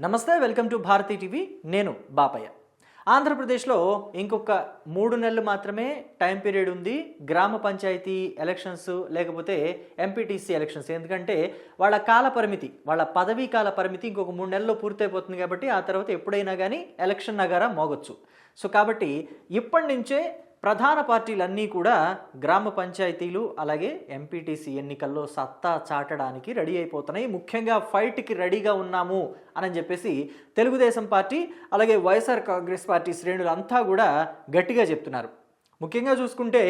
నమస్తే, welcome to Bharati TV. నేను బాపయ్య. ఆంధ్రప్రదేశ్లో ఇంకొక 3 నెలలు మాత్రమే టైం పీరియడ్ ఉంది గ్రామ పంచాయతీ ఎలక్షన్స్ లేకపోతే ఎంపీటీసీ ఎలక్షన్స్. ఎందుకంటే వాళ్ళ కాల పరిమితి, వాళ్ళ పదవీ కాల పరిమితి ఇంకొక 3 నెలల్లో పూర్తయిపోతుంది. కాబట్టి ఆ తర్వాత ఎప్పుడైనా కానీ ఎలక్షన్ నగారా మోగొచ్చు. సో కాబట్టి ఇప్పటి నుంచే ప్రధాన పార్టీలన్నీ కూడా గ్రామ పంచాయతీలు అలాగే ఎంపీటీసీ ఎన్నికల్లో సత్తా చాటడానికి రెడీ అయిపోతున్నాయి. ముఖ్యంగా ఫైట్కి రెడీగా ఉన్నాము అని చెప్పేసి తెలుగుదేశం పార్టీ అలాగే వైఎస్ఆర్ కాంగ్రెస్ పార్టీ శ్రేణులంతా కూడా గట్టిగా చెప్తున్నారు. ముఖ్యంగా చూసుకుంటే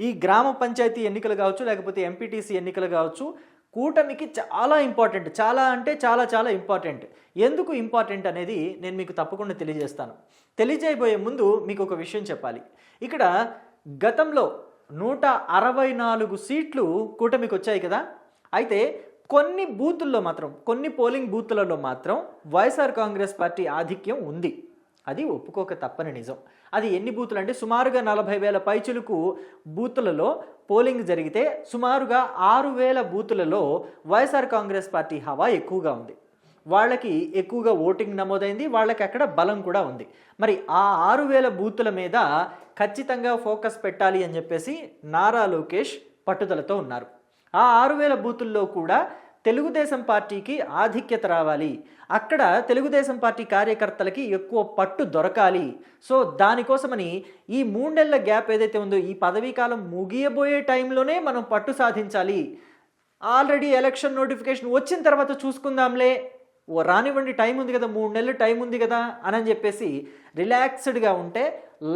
ఈ గ్రామ పంచాయతీ ఎన్నికలు కావచ్చు లేకపోతే ఎంపీటీసీ ఎన్నికలు కావచ్చు కూటమికి చాలా ఇంపార్టెంట్. చాలా అంటే చాలా చాలా ఇంపార్టెంట్. ఎందుకు ఇంపార్టెంట్ అనేది నేను మీకు తప్పకుండా తెలియజేస్తాను. తెలియజేయబోయే ముందు మీకు ఒక విషయం చెప్పాలి. ఇక్కడ గతంలో 164 సీట్లు కూటమికి వచ్చాయి కదా. అయితే కొన్ని బూతుల్లో మాత్రం, కొన్ని పోలింగ్ బూతులలో మాత్రం వైఎస్ఆర్ కాంగ్రెస్ పార్టీ ఆధిక్యం ఉంది. అది ఒప్పుకోక తప్పని నిజం. అది ఎన్ని బూతులు అంటే సుమారుగా 40,000 పైచులకు బూతులలో పోలింగ్ జరిగితే సుమారుగా 6,000 బూతులలో వైఎస్ఆర్ కాంగ్రెస్ పార్టీ హవా ఎక్కువగా ఉంది. వాళ్ళకి ఎక్కువగా ఓటింగ్ నమోదైంది, వాళ్ళకి అక్కడ బలం కూడా ఉంది. మరి ఆ 6,000 బూతుల మీద ఖచ్చితంగా ఫోకస్ పెట్టాలి అని చెప్పేసి నారా లోకేష్ పట్టుదలతో ఉన్నారు. ఆ 6,000 బూతుల్లో కూడా తెలుగుదేశం పార్టీకి ఆధిక్యత రావాలి, అక్కడ తెలుగుదేశం పార్టీ కార్యకర్తలకి ఎక్కువ పట్టు దొరకాలి. సో దానికోసమని ఈ 3 నెలల గ్యాప్ ఏదైతే ఉందో ఈ పదవీ కాలం ముగియబోయే టైంలోనే మనం పట్టు సాధించాలి. ఆల్రెడీ ఎలక్షన్ నోటిఫికేషన్ వచ్చిన తర్వాత చూసుకుందాంలే, రానివ్వండి, టైం ఉంది కదా, 3 నెలలు టైం ఉంది కదా అని చెప్పేసి రిలాక్స్డ్గా ఉంటే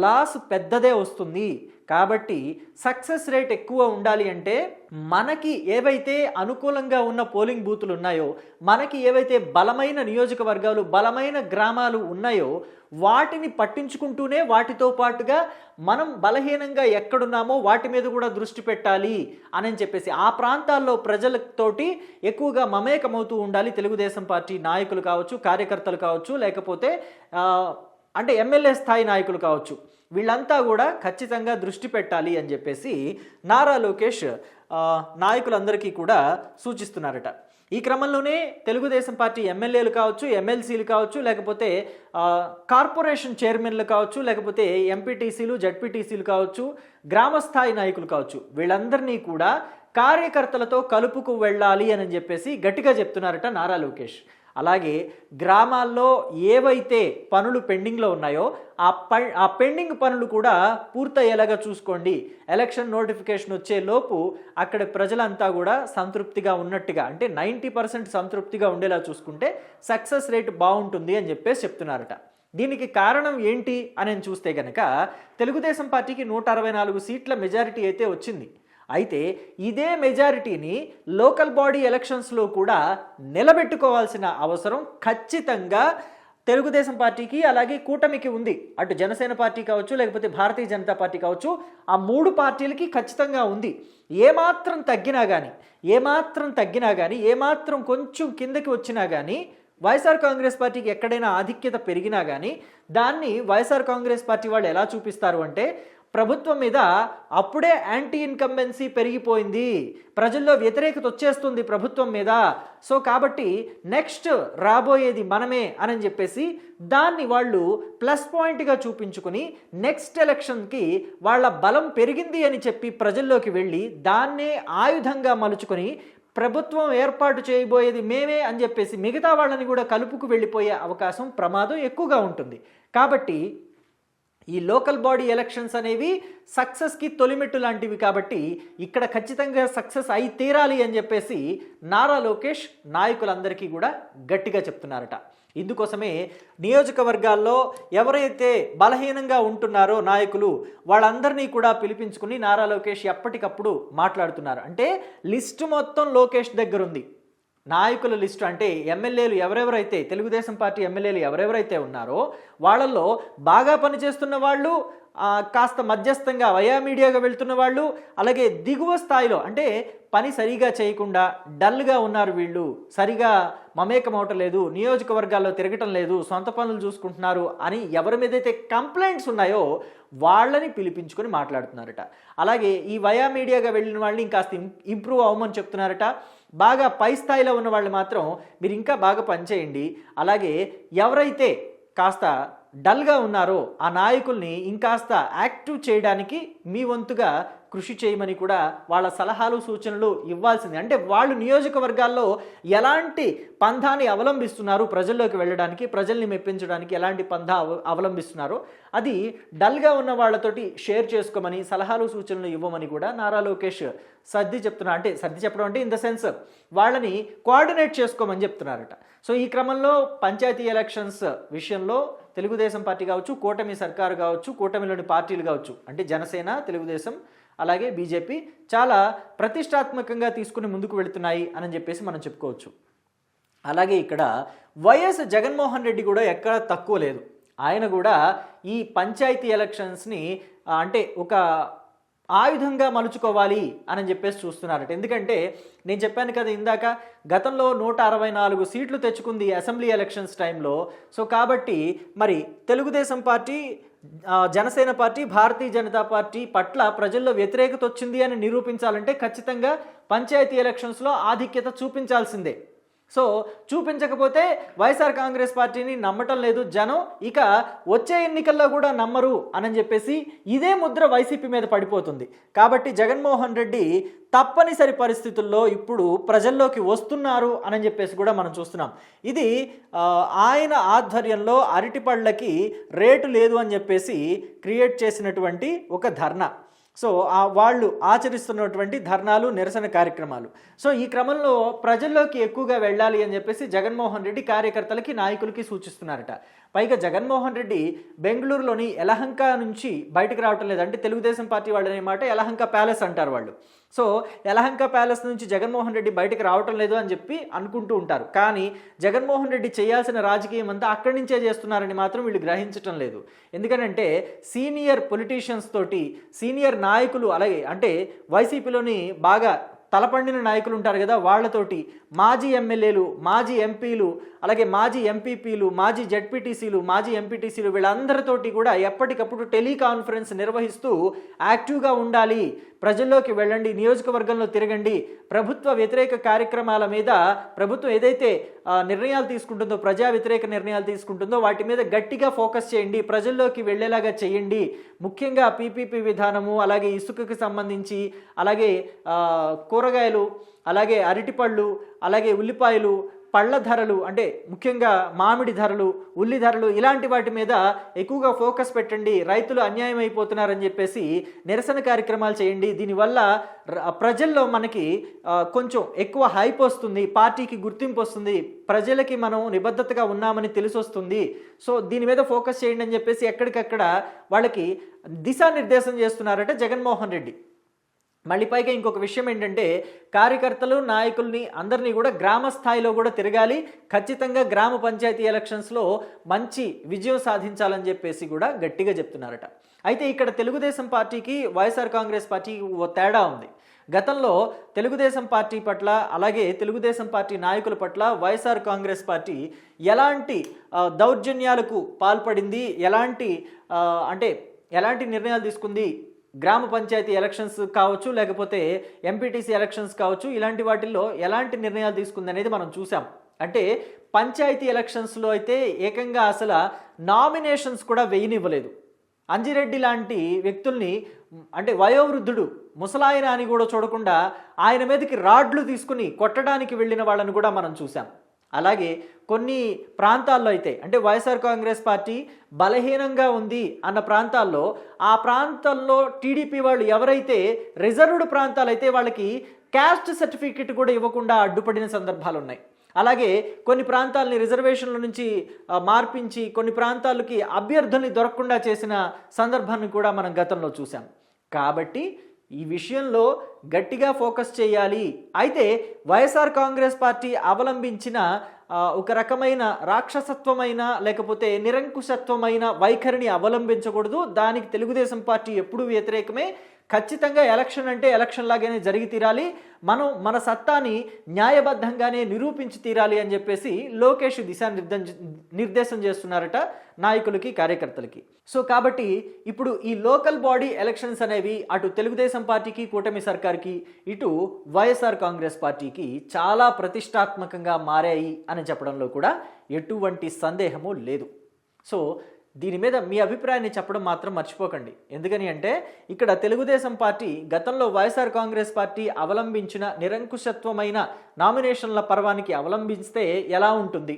లాస్ పెద్దదే వస్తుంది. కాబట్టి సక్సెస్ రేట్ ఎక్కువ ఉండాలి అంటే మనకి ఏవైతే అనుకూలంగా ఉన్న పోలింగ్ బూతులు ఉన్నాయో, మనకి ఏవైతే బలమైన నియోజకవర్గాలు బలమైన గ్రామాలు ఉన్నాయో వాటిని పట్టించుకుంటూనే వాటితో పాటుగా మనం బలహీనంగా ఎక్కడున్నామో వాటి మీద కూడా దృష్టి పెట్టాలి అని చెప్పేసి ఆ ప్రాంతాల్లో ప్రజలతోటి ఎక్కువగా మమేకమవుతూ ఉండాలి. తెలుగుదేశం పార్టీ నాయకులు కావచ్చు, కార్యకర్తలు కావచ్చు, లేకపోతే అంటే ఎమ్మెల్యే స్థాయి నాయకులు కావచ్చు, వీళ్ళంతా కూడా ఖచ్చితంగా దృష్టి పెట్టాలి అని చెప్పేసి నారా లోకేష్ నాయకులందరికీ కూడా సూచిస్తున్నారట. ఈ క్రమంలోనే తెలుగుదేశం పార్టీ ఎమ్మెల్యేలు కావచ్చు, ఎమ్మెల్సీలు కావచ్చు, లేకపోతే కార్పొరేషన్ చైర్మన్లు కావచ్చు, లేకపోతే ఎంపీటీసీలు జడ్పీటీసీలు కావచ్చు, గ్రామస్థాయి నాయకులు కావచ్చు, వీళ్ళందరినీ కూడా కార్యకర్తలతో కలుపుకు వెళ్ళాలి అని చెప్పేసి గట్టిగా చెప్తున్నారట నారా లోకేష్. అలాగే గ్రామాల్లో ఏవైతే పనులు పెండింగ్లో ఉన్నాయో ఆ పెండింగ్ పనులు కూడా పూర్తయ్యేలాగా చూసుకోండి. ఎలక్షన్ నోటిఫికేషన్ వచ్చే లోపు అక్కడ ప్రజలంతా కూడా సంతృప్తిగా ఉన్నట్టుగా, అంటే 90% సంతృప్తిగా ఉండేలా చూసుకుంటే సక్సెస్ రేట్ బాగుంటుంది అని చెప్పేసి చెప్తున్నారట. దీనికి కారణం ఏంటి అని చూస్తే కనుక తెలుగుదేశం పార్టీకి 164 సీట్ల మెజారిటీ అయితే వచ్చింది. అయితే ఇదే మెజారిటీని లోకల్ బాడీ ఎలక్షన్స్లో కూడా నిలబెట్టుకోవాల్సిన అవసరం ఖచ్చితంగా తెలుగుదేశం పార్టీకి అలాగే కూటమికి ఉంది. అటు జనసేన పార్టీ కావచ్చు, లేకపోతే భారతీయ జనతా పార్టీ కావచ్చు, ఆ 3 పార్టీలకి ఖచ్చితంగా ఉంది. ఏమాత్రం తగ్గినా కానీ ఏమాత్రం కొంచెం కిందకి వచ్చినా కానీ వైఎస్ఆర్ కాంగ్రెస్ పార్టీకి ఎక్కడైనా ఆధిక్యత పెరిగినా కానీ దాన్ని వైఎస్ఆర్ కాంగ్రెస్ పార్టీ వాళ్ళు ఎలా చూపిస్తారు అంటే ప్రభుత్వం మీద అప్పుడే యాంటీ ఇన్కంబెన్సీ పెరిగిపోయింది, ప్రజల్లో వ్యతిరేకత వచ్చేస్తుంది ప్రభుత్వం మీద, సో కాబట్టి నెక్స్ట్ రాబోయేది మనమే అని చెప్పేసి దాన్ని వాళ్ళు ప్లస్ పాయింట్గా చూపించుకుని నెక్స్ట్ ఎలక్షన్కి వాళ్ళ బలం పెరిగింది అని చెప్పి ప్రజల్లోకి వెళ్ళి దాన్నే ఆయుధంగా మలుచుకొని ప్రభుత్వం ఏర్పాటు చేయబోయేది మేమే అని చెప్పేసి మిగతా వాళ్ళని కూడా కలుపుకు వెళ్ళిపోయే అవకాశం, ప్రమాదం ఎక్కువగా ఉంటుంది. కాబట్టి ఈ లోకల్ బాడీ ఎలక్షన్స్ అనేవి సక్సెస్కి తొలిమెట్టు లాంటివి. కాబట్టి ఇక్కడ ఖచ్చితంగా సక్సెస్ అయి తీరాలి అని చెప్పేసి నారా లోకేష్ నాయకులందరికీ కూడా గట్టిగా చెప్తున్నారట. ఇందుకోసమే నియోజకవర్గాల్లో ఎవరైతే బలహీనంగా ఉంటున్నారో నాయకులు వాళ్ళందరినీ కూడా పిలిపించుకుని నారా లోకేష్ ఎప్పటికప్పుడు మాట్లాడుతున్నారు. అంటే లిస్టు మొత్తం లోకేష్ దగ్గర ఉంది. నాయకుల లిస్టు అంటే ఎమ్మెల్యేలు ఎవరెవరైతే, తెలుగుదేశం పార్టీ ఎమ్మెల్యేలు ఎవరెవరైతే ఉన్నారో వాళ్ళల్లో బాగా పనిచేస్తున్న వాళ్ళు కాస్త మధ్యస్థంగా వయా మీడియాగా వెళ్తున్న వాళ్ళు, అలాగే దిగువ స్థాయిలో అంటే పని సరిగా చేయకుండా డల్గా ఉన్నారు వీళ్ళు, సరిగా మమేకం అవటం లేదు, నియోజకవర్గాల్లో తిరగటం లేదు, సొంత పనులు చూసుకుంటున్నారు అని ఎవరి మీదైతే కంప్లైంట్స్ ఉన్నాయో వాళ్ళని పిలిపించుకొని మాట్లాడుతున్నారట. అలాగే ఈ వయా మీడియాగా వెళ్ళిన వాళ్ళని ఇంకాస్త ఇంప్రూవ్ అవ్వమని చెప్తున్నారట. బాగా పై స్థాయిలో ఉన్న వాళ్ళు మాత్రం మీరు ఇంకా బాగా పనిచేయండి, అలాగే ఎవరైతే కాస్త డల్గా ఉన్నారో ఆ నాయకుల్ని ఇంకాస్త యాక్టివ్ చేయడానికి మీ వంతుగా కృషి చేయమని కూడా వాళ్ళ సలహాలు సూచనలు ఇవ్వాల్సింది. అంటే వాళ్ళు నియోజకవర్గాల్లో ఎలాంటి పంథాని అవలంబిస్తున్నారు, ప్రజల్లోకి వెళ్ళడానికి, ప్రజల్ని మెప్పించడానికి ఎలాంటి పంథా అవలంబిస్తున్నారో అది డల్గా ఉన్న వాళ్ళతోటి షేర్ చేసుకోమని, సలహాలు సూచనలు ఇవ్వమని కూడా నారా లోకేష్ సర్ది చెప్తున్నారు. అంటే సర్ది చెప్పడం అంటే ఇన్ ద సెన్స్ వాళ్ళని కోఆర్డినేట్ చేసుకోమని చెప్తున్నారట. సో ఈ క్రమంలో పంచాయతీ ఎలక్షన్స్ విషయంలో తెలుగుదేశం పార్టీ కావచ్చు, కూటమి సర్కారు కావచ్చు, కూటమిలోని పార్టీలు కావచ్చు, అంటే జనసేన, తెలుగుదేశం అలాగే బీజేపీ చాలా ప్రతిష్టాత్మకంగా తీసుకుని ముందుకు వెళుతున్నాయి అని చెప్పేసి మనం చెప్పుకోవచ్చు. అలాగే ఇక్కడ వైఎస్ జగన్మోహన్ రెడ్డి కూడా ఎక్కడ తక్కువ లేదు. ఆయన కూడా ఈ పంచాయతీ ఎలక్షన్స్ని అంటే ఒక ఆయుధంగా మలుచుకోవాలి అని చెప్పేసి చూస్తున్నారట. ఎందుకంటే నేను చెప్పాను కదా ఇందాక, గతంలో 164 సీట్లు తెచ్చుకుంది అసెంబ్లీ ఎలక్షన్స్ టైంలో. సో కాబట్టి మరి Telugu Desam party, Janasena party, Bharatiya Janata party పట్ల ప్రజల్లో వ్యతిరేకత వచ్చింది అని నిరూపించాలంటే ఖచ్చితంగా పంచాయతీ ఎలక్షన్స్లో ఆధిక్యత చూపించాల్సిందే. సో చూపించకపోతే వైఎస్ఆర్ కాంగ్రెస్ పార్టీని నమ్మటం లేదు జనం, ఇక వచ్చే ఎన్నికల్లో కూడా నమ్మరు అని చెప్పేసి ఇదే ముద్ర వైసీపీ మీద పడిపోతుంది. కాబట్టి జగన్మోహన్ రెడ్డి తప్పనిసరి పరిస్థితుల్లో ఇప్పుడు ప్రజల్లోకి వస్తున్నారు అని చెప్పేసి కూడా మనం చూస్తున్నాం. ఇది ఆయన ఆధ్వర్యంలో అరటిపళ్ళకి రేటు లేదు అని చెప్పేసి క్రియేట్ చేసినటువంటి ఒక ధర్నా. సో వాళ్ళు ఆచరిస్తున్నటువంటి ధర్నాలు, నిరసన కార్యక్రమాలు. సో ఈ క్రమంలో ప్రజల్లోకి ఎక్కువగా వెళ్ళాలి అని చెప్పేసి జగన్మోహన్ రెడ్డి కార్యకర్తలకి, నాయకులకి సూచిస్తున్నారట. పైగా జగన్మోహన్ రెడ్డి బెంగళూరులోని యలహంక నుంచి బయటకు రావటం లేదు. అంటే తెలుగుదేశం పార్టీ వాళ్ళు అనే మాట యలహంక ప్యాలెస్ అంటారు వాళ్ళు. సో యలహంక ప్యాలెస్ నుంచి జగన్మోహన్ రెడ్డి బయటకు రావటం లేదు అని చెప్పి అనుకుంటూ ఉంటారు. కానీ జగన్మోహన్ రెడ్డి చేయాల్సిన రాజకీయం అంతా అక్కడి నుంచే చేస్తున్నారని మాత్రం వీళ్ళు గ్రహించటం లేదు. ఎందుకంటే సీనియర్ పొలిటీషియన్స్ తోటి, సీనియర్ నాయకులు, అలాగే అంటే వైసీపీలోని బాగా తలపండిన నాయకులు ఉంటారు కదా, వాళ్ళతోటి మాజీ ఎమ్మెల్యేలు, మాజీ ఎంపీలు, అలాగే మాజీ ఎంపీపీలు, మాజీ జెడ్పీటీసీలు, మాజీ ఎంపీటీసీలు వీళ్ళందరితోటి కూడా ఎప్పటికప్పుడు టెలికాన్ఫరెన్స్ నిర్వహిస్తూ యాక్టివ్గా ఉండాలి, ప్రజల్లోకి వెళ్ళండి, నియోజకవర్గంలో తిరగండి, ప్రభుత్వ వ్యతిరేక కార్యక్రమాల మీద ప్రభుత్వం ఏదైతే నిర్ణయాలు తీసుకుంటుందో, ప్రజా వ్యతిరేక నిర్ణయాలు తీసుకుంటుందో వాటి మీద గట్టిగా ఫోకస్ చేయండి, ప్రజల్లోకి వెళ్ళేలాగా చేయండి. ముఖ్యంగా పీపీపీ విధానము, అలాగే ఇసుకకి సంబంధించి, అలాగే కూరగాయలు, అలాగే అరటిపళ్ళు, అలాగే ఉల్లిపాయలు, పళ్ళ ధరలు, అంటే ముఖ్యంగా మామిడి ధరలు, ఉల్లి ధరలు, ఇలాంటి వాటి మీద ఎక్కువగా ఫోకస్ పెట్టండి, రైతులు అన్యాయం అయిపోతున్నారని చెప్పేసి నిరసన కార్యక్రమాలు చేయండి. దీనివల్ల ప్రజల్లో మనకి కొంచెం ఎక్కువ హైప్ వస్తుంది, పార్టీకి గుర్తింపు వస్తుంది, ప్రజలకి మనం నిబద్ధతగా ఉన్నామని తెలిసి వస్తుంది. సో దీని మీద ఫోకస్ చేయండి అని చెప్పేసి ఎక్కడికక్కడ వాళ్ళకి దిశానిర్దేశం చేస్తున్నారట జగన్మోహన్ రెడ్డి. మళ్ళీ పైగా ఇంకొక విషయం ఏంటంటే, కార్యకర్తలు, నాయకుల్ని అందరినీ కూడా గ్రామ స్థాయిలో కూడా తిరగాలి, ఖచ్చితంగా గ్రామ పంచాయతీ ఎలక్షన్స్లో మంచి విజయం సాధించాలని చెప్పేసి కూడా గట్టిగా చెప్తున్నారట. అయితే ఇక్కడ తెలుగుదేశం పార్టీకి, వైఎస్ఆర్ కాంగ్రెస్ పార్టీకి ఓ తేడా ఉంది. గతంలో తెలుగుదేశం పార్టీ పట్ల, అలాగే తెలుగుదేశం పార్టీ నాయకుల పట్ల వైఎస్ఆర్ కాంగ్రెస్ పార్టీ ఎలాంటి దౌర్జన్యాలకు పాల్పడింది, ఎలాంటి నిర్ణయాలు తీసుకుంది, గ్రామ పంచాయతీ ఎలక్షన్స్ కావచ్చు, లేకపోతే ఎంపీటీసీ ఎలక్షన్స్ కావచ్చు, ఇలాంటి వాటిల్లో ఎలాంటి నిర్ణయాలు తీసుకుంది అనేది మనం చూసాం. అంటే పంచాయతీ ఎలక్షన్స్లో అయితే ఏకంగా అసలు నామినేషన్స్ కూడా వేయనివ్వలేదు. అంజిరెడ్డి లాంటి వ్యక్తుల్ని, అంటే వయోవృద్ధుడు, ముసలాయన అని కూడా చూడకుండా ఆయన మీదకి రాడ్లు తీసుకుని కొట్టడానికి వెళ్ళిన వాళ్ళని కూడా మనం చూసాం. అలాగే కొన్ని ప్రాంతాల్లో అయితే, అంటే వైఎస్ఆర్ కాంగ్రెస్ పార్టీ బలహీనంగా ఉంది అన్న ప్రాంతాల్లో, ఆ ప్రాంతాల్లో టీడీపీ వాళ్ళు ఎవరైతే రిజర్వ్డ్ ప్రాంతాలైతే వాళ్ళకి క్యాస్ట్ సర్టిఫికెట్ కూడా ఇవ్వకుండా అడ్డుపడిన సందర్భాలు ఉన్నాయి. అలాగే కొన్ని ప్రాంతాలని రిజర్వేషన్ల నుంచి మార్పించి కొన్ని ప్రాంతాలకి అభ్యర్థుల్ని దొరకకుండా చేసిన సందర్భాన్ని కూడా మనం గతంలో చూసాం. కాబట్టి ఈ విషయంలో గట్టిగా ఫోకస్ చేయాలి. అయితే వైఎస్ఆర్ కాంగ్రెస్ పార్టీ అవలంబించిన ఒక రకమైన రాక్షసత్వమైన లేకపోతే నిరంకుశత్వమైన వైఖరిని అవలంబించకూడదు. దానికి తెలుగుదేశం పార్టీ ఎప్పుడూ వ్యతిరేకమే. ఖచ్చితంగా ఎలక్షన్ అంటే ఎలక్షన్ లాగానే జరిగి తీరాలి, మనం మన సత్తాని న్యాయబద్ధంగానే నిరూపించి తీరాలి అని చెప్పేసి లోకేష్ నిర్దేశం చేస్తున్నారట నాయకులకి, కార్యకర్తలకి. సో కాబట్టి ఇప్పుడు ఈ లోకల్ బాడీ ఎలక్షన్స్ అనేవి అటు తెలుగుదేశం పార్టీకి, కూటమి సర్కార్కి, ఇటు వైఎస్ఆర్ కాంగ్రెస్ పార్టీకి చాలా ప్రతిష్టాత్మకంగా మారాయి అని చెప్పడంలో కూడా ఎటువంటి సందేహము లేదు. సో దీని మీద మీ అభిప్రాయాన్ని చెప్పడం మాత్రం మర్చిపోకండి. ఎందుకని అంటే ఇక్కడ తెలుగుదేశం పార్టీ గతంలో వైఎస్ఆర్ కాంగ్రెస్ పార్టీ అవలంబించిన నిరంకుశత్వమైన నామినేషన్ల పర్వానికి అవలంబిస్తే ఎలా ఉంటుంది,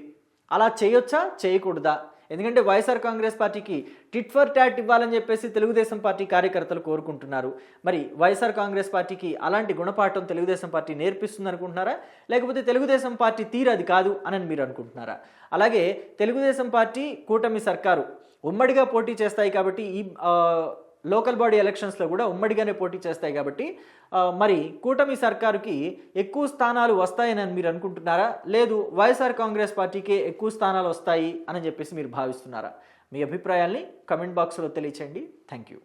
అలా చేయొచ్చా చేయకూడదా? ఎందుకంటే వైఎస్ఆర్ కాంగ్రెస్ పార్టీకి టిట్ ఫర్ టాట్ ఇవ్వాలని చెప్పేసి తెలుగుదేశం పార్టీ కార్యకర్తలు కోరుకుంటున్నారు. మరి వైఎస్ఆర్ కాంగ్రెస్ పార్టీకి అలాంటి గుణపాఠం తెలుగుదేశం పార్టీ నేర్పిస్తుంది అనుకుంటున్నారా, లేకపోతే తెలుగుదేశం పార్టీ తీరు అది కాదు అని మీరు అనుకుంటున్నారా? అలాగే తెలుగుదేశం పార్టీ, కూటమి సర్కారు ఉమ్మడిగా పోటీ చేస్తాయి కాబట్టి ఈ లోకల్ బాడీ ఎలక్షన్స్లో కూడా ఉమ్మడిగానే పోటీ చేస్తాయి కాబట్టి మరి కూటమి సర్కారుకి ఎక్కువ స్థానాలు వస్తాయని మీరు అనుకుంటున్నారా, లేదు వైఎస్ఆర్ కాంగ్రెస్ పార్టీకే ఎక్కువ స్థానాలు వస్తాయి అని చెప్పేసి మీరు భావిస్తున్నారా? మీ అభిప్రాయాల్ని కమెంట్ బాక్స్లో తెలియచేయండి. Thank you.